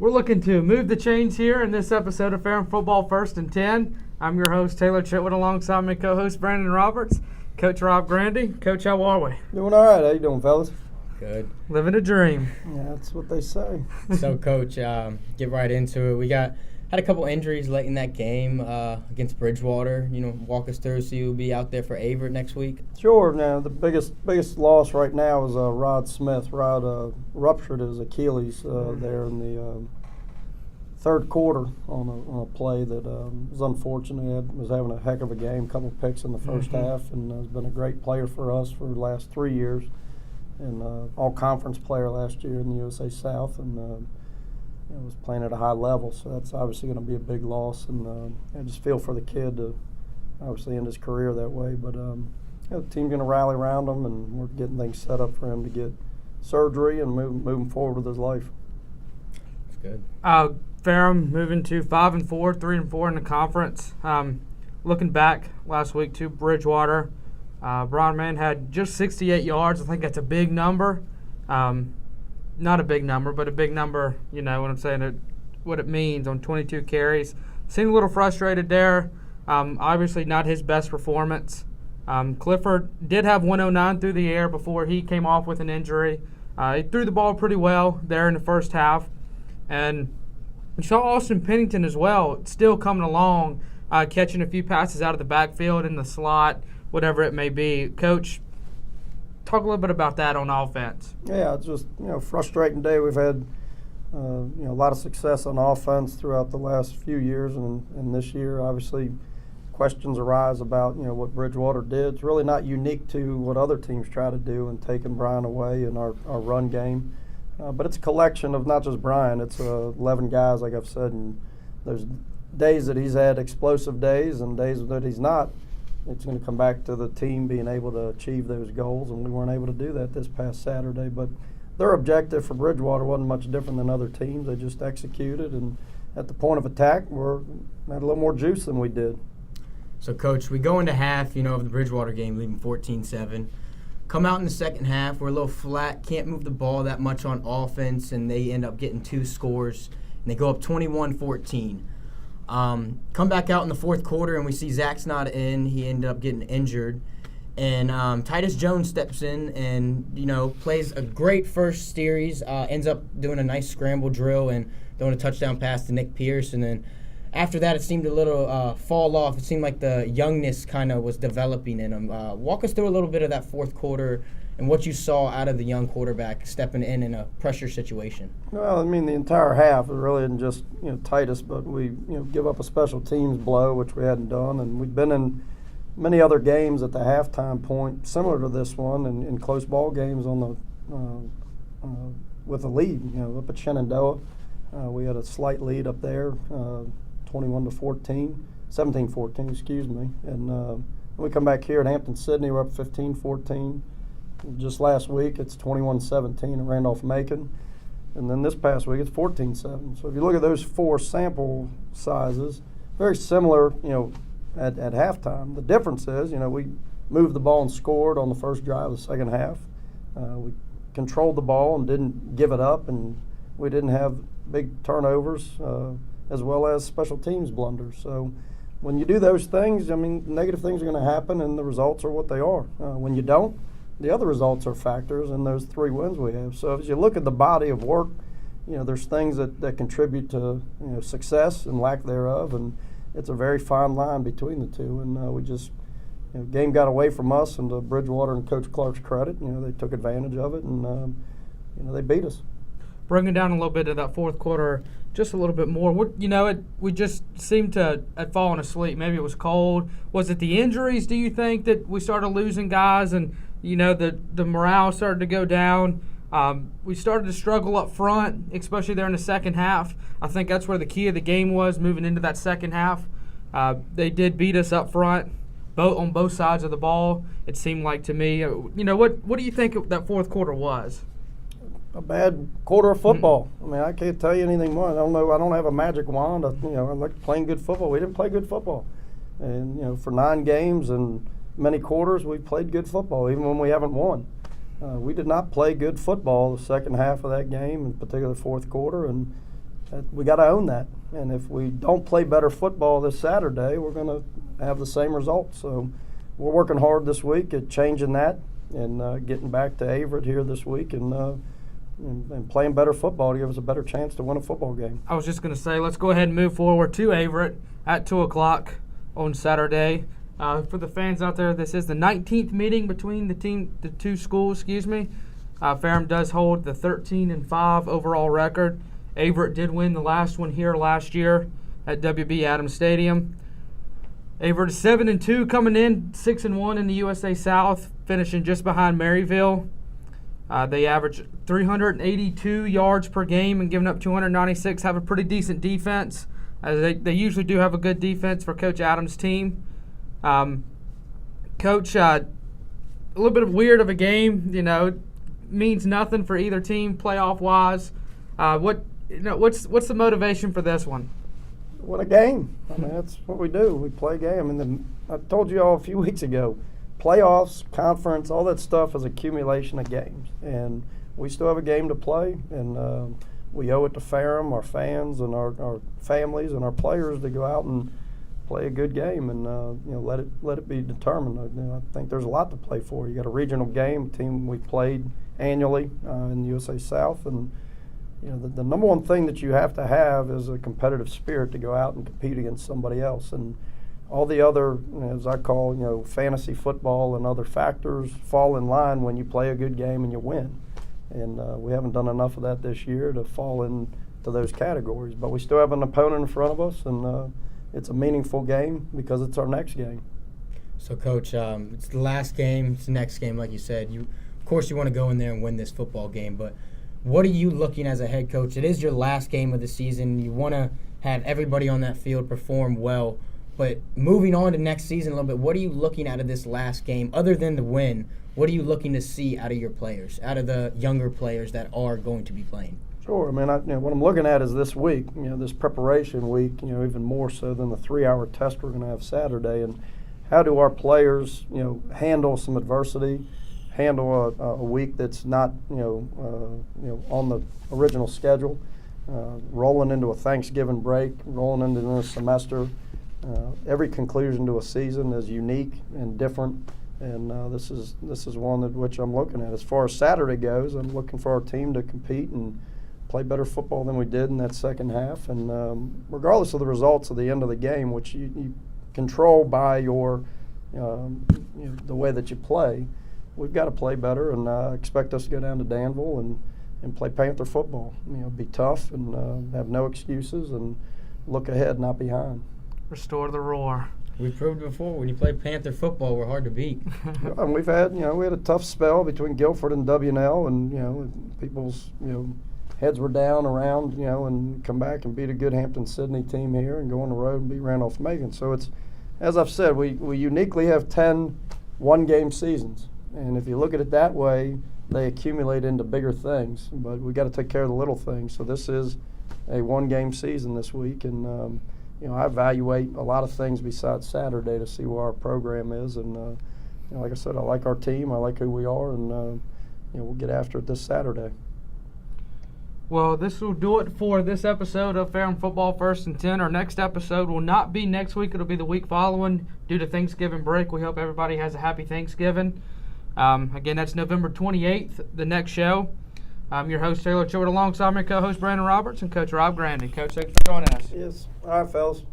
We're looking to move the chains here in this episode of Ferrum Football First and 10. I'm your host, Taylor Chitwood, alongside my co-host, Brandon Roberts. Coach Rob Grande. Coach, how are we? Doing all right. How you doing, fellas? Good. Living a dream. Yeah, that's what they say. So, Coach, get right into it. We had a couple injuries late in that game against Bridgewater. Walk us through. So you'll be out there for Averett next week? Sure. Now, the biggest loss right now is Rod Smith. Rod ruptured his Achilles there in the third quarter on a play that was unfortunate. He was having a heck of a game, couple picks in the first half, and has been a great player for us for the last 3 years. And all-conference player last year in the USA South, and was playing at a high level. So that's obviously going to be a big loss. And I just feel for the kid to obviously end his career that way. But the team's going to rally around him, and we're getting things set up for him to get surgery and moving forward with his life. That's good. Ferrum moving to 5-4, 3-4 in the conference. Looking back last week to Bridgewater, Brian Man had just 68 yards. I think that's a big number. Not a big number, but a big number, you know what I'm saying, what it means on 22 carries. Seemed a little frustrated there. Obviously not his best performance. Clifford did have 109 through the air before he came off with an injury. He threw the ball pretty well there in the first half. And we saw Austin Pennington as well, still coming along, catching a few passes out of the backfield in the slot, whatever it may be. Coach, talk a little bit about that on offense. Yeah, it's just frustrating day. We've had a lot of success on offense throughout the last few years, and this year obviously questions arise about what Bridgewater did. It's really not unique to what other teams try to do and taking Brian away in our run game. But it's a collection of not just Brian. It's 11 guys, like I've said, and there's days that he's had explosive days and days that he's not. It's going to come back to the team being able to achieve those goals, and we weren't able to do that this past Saturday. But their objective for Bridgewater wasn't much different than other teams. They just executed, and at the point of attack, we had a little more juice than we did. So, Coach, we go into half, of the Bridgewater game, leading 14-7. Come out in the second half, we're a little flat, can't move the ball that much on offense, and they end up getting 2 scores, and they go up 21-14. Come back out in the fourth quarter, and we see Zach's not in. He ended up getting injured. And Titus Jones steps in and, plays a great first series, ends up doing a nice scramble drill and throwing a touchdown pass to Nick Pierce. And then after that, it seemed a little fall off. It seemed like the youngness kind of was developing in him. Walk us through a little bit of that fourth quarter and what you saw out of the young quarterback stepping in a pressure situation. Well, the entire half, it really isn't just Titus, but we give up a special teams blow, which we hadn't done, and we've been in many other games at the halftime point similar to this one, and in close ball games on the with a lead. Up at Shenandoah, we had a slight lead up there, 17-14, excuse me, and we come back here at Hampton-Sydney, we're up 15-14. Just last week, it's 21-17 at Randolph-Macon. And then this past week, it's 14-7. So if you look at those 4 sample sizes, very similar, at halftime. The difference is, we moved the ball and scored on the first drive of the second half. We controlled the ball and didn't give it up, and we didn't have big turnovers as well as special teams blunders. So when you do those things, negative things are going to happen, and the results are what they are. When you don't, the other results are factors in those 3 wins we have. So as you look at the body of work, there's things that contribute to success and lack thereof, and it's a very fine line between the two. And we just game got away from us, and to Bridgewater and Coach Clark's credit, they took advantage of it, and they beat us. Bringing down a little bit of that fourth quarter, just a little bit more. We just seemed to have fallen asleep. Maybe it was cold. Was it the injuries, do you think, that we started losing guys and the morale started to go down? We started to struggle up front, especially there in the second half. I think that's where the key of the game was, moving into that second half. They did beat us up front, on both sides of the ball, it seemed like to me. What do you think that fourth quarter was? A bad quarter of football. I can't tell you anything more. I don't know. I don't have a magic wand. I like playing good football. We didn't play good football. And, for 9 games and many quarters, we played good football, even when we haven't won. We did not play good football the second half of that game, in particular the fourth quarter, and we got to own that. And if we don't play better football this Saturday, we're going to have the same results. So we're working hard this week at changing that and getting back to Averett here this week and playing better football to give us a better chance to win a football game. I was just going to say, let's go ahead and move forward to Averett at 2 o'clock on Saturday. For the fans out there, this is the 19th meeting between the two schools. Ferrum does hold the 13-5 overall record. Averett did win the last one here last year at WB Adams Stadium. Averett is 7-2 coming in, 6-1 in the USA South, finishing just behind Maryville. They average 382 yards per game and giving up 296. Have a pretty decent defense. They usually do have a good defense for Coach Adams' team. Coach, a little bit of weird of a game. Means nothing for either team playoff wise. What's the motivation for this one? What a game! I mean, that's what we do. We play a game, and I told you all a few weeks ago, playoffs, conference, all that stuff is accumulation of games, and we still have a game to play, and we owe it to Ferrum, our fans, and our families, and our players to go out and play a good game, and let it be determined. I think there's a lot to play for. You got a regional game, team we played annually in the USA South, and the number one thing that you have to have is a competitive spirit to go out and compete against somebody else, and all the other, as I call, fantasy football and other factors fall in line when you play a good game and you win. And we haven't done enough of that this year to fall into those categories. But we still have an opponent in front of us, and it's a meaningful game because it's our next game. So, Coach, it's the last game. It's the next game, like you said. Of course, you want to go in there and win this football game, but what are you looking as a head coach? It is your last game of the season. You want to have everybody on that field perform well. But moving on to next season a little bit, what are you looking out of this last game? Other than the win, what are you looking to see out of your players, out of the younger players that are going to be playing? Sure. I mean, what I'm looking at is this week, this preparation week, even more so than the 3-hour test we're going to have Saturday. And how do our players, handle some adversity, handle a week that's not, on the original schedule, rolling into a Thanksgiving break, rolling into the semester. Every conclusion to a season is unique and different, and this is one which I'm looking at. As far as Saturday goes, I'm looking for our team to compete and play better football than we did in that second half. And regardless of the results of the end of the game, which you control by your the way that you play, we've got to play better, and expect us to go down to Danville and play Panther football. Be tough and have no excuses and look ahead, not behind. Restore the roar. We proved before when you play Panther football, we're hard to beat. And we've had, we had a tough spell between Guilford and W&L, and people's, heads were down around, and come back and beat a good Hampton-Sydney team here and go on the road and beat Randolph-Macon. So it's, as I've said, we uniquely have 10 one-game seasons. And if you look at it that way, they accumulate into bigger things. But we got to take care of the little things. So this is a one-game season this week, and I evaluate a lot of things besides Saturday to see where our program is. And like I said, I like our team, I like who we are, and we'll get after it this Saturday. Well, this will do it for this episode of Ferrum Football First and 10. Our next episode will not be next week. It'll be the week following due to Thanksgiving break. We hope everybody has a happy Thanksgiving. Again, that's November 28th, the next show. I'm your host, Taylor Chitwood, alongside my co-host, Brandon Roberts, and Coach Rob Grande. Coach, thanks for joining us. Yes. All right, fellas.